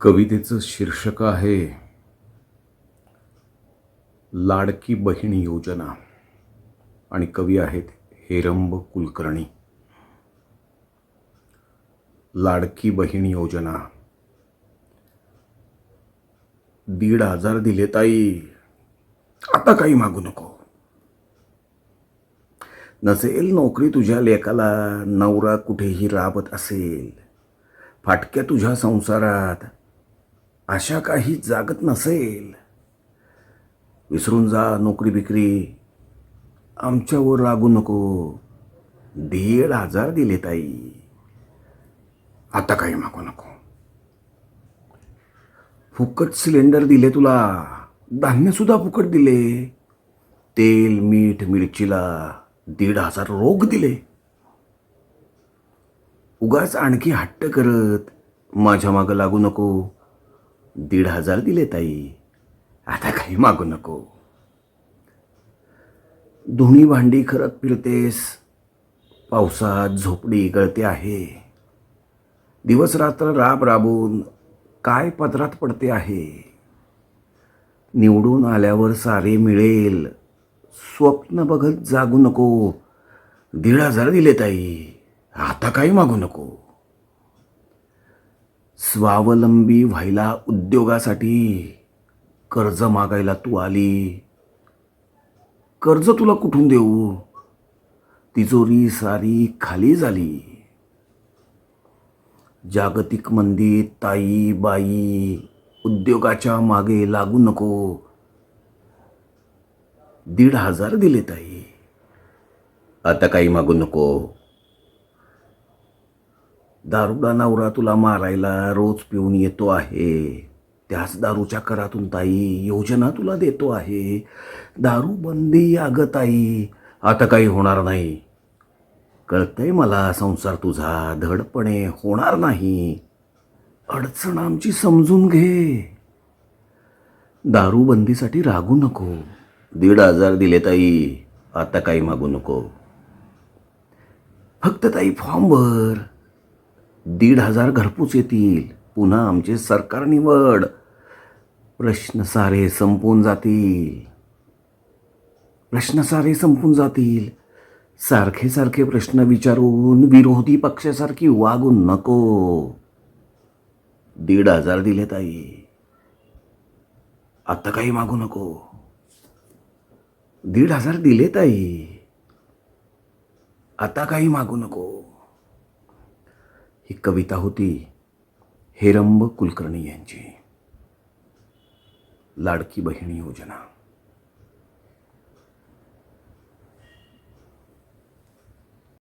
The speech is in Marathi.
कवितेचं शीर्षक आहे लाडकी बहीण योजना आणि कवी आहेत हेरंब कुलकर्णी. लाडकी बहीण योजना. 1,500 दिले ताई, आता काही मागू नको. नसेल नोकरी तुझ्या लेकाला, नवरा कुठेही राबत असेल, फाटक्या तुझ्या संसारात आशा काही जागत नसेल, विसरून जा नोकरी बिकरी, आमच्यावर रागू नको. 1,500 दिले ताई, आता काही मागू नको. फुकट सिलेंडर दिले तुला, धान्य सुद्धा फुकट दिले, तेल मीठ मिरचीला 1,500 रोख दिले. उगाच आणखी हट्ट करत माझ्या मागं लागू नको. 1,500 दिले ताई, आता काही मागू नको. धुणी भांडी करत फिरतेस, पावसात झोपडी गळते आहे, दिवस रात्र राब राबून काय पदरात पडते आहे. निवडून आल्यावर सारे मिळेल, स्वप्न बघत जागू नको. 1,500 दिले ताई, आता काही मागू नको. स्वावलंबी व्हायला उद्योगासाठी कर्ज मागायला तू आली, कर्ज तुला कुठून देऊ, तिजोरी सारी खाली झाली. जागतिक मंदीत ताई बाई उद्योगाच्या मागे लागू नको. 1,500 दिले ताई, आता काही मागू नको. दारुडा नवरा तुला मारायला रोज पिऊन येतो आहे, त्याच दारूच्या करातून ताई योजना तुला देतो आहे. दारू बंदी अगं ताई, आता काही होणार नाही. कळतंय मला संसार तुझा धडपणे होणार नाही, अडचण आमची समजून घे. दारू बंदीसाठी रागू नको. 1,500 दिले ताई, आता काही मागू नको. फक्त ताई फॉर्म भर, 1,500 घरपोच येतील. पुन्हा आमचे सरकार निवड, प्रश्न सारे संपून जातील. प्रश्न सारे संपून जातील. सारखे सारखे प्रश्न विचारून विरोधी पक्षासारखी वागू नको. 1,500 दिले ताई, आता काही मागू नको. 1,500 दिले ताई, आता काही मागू नको. ही कविता होती हेरंब कुलकर्णी यांची, लाडकी बहीण योजना.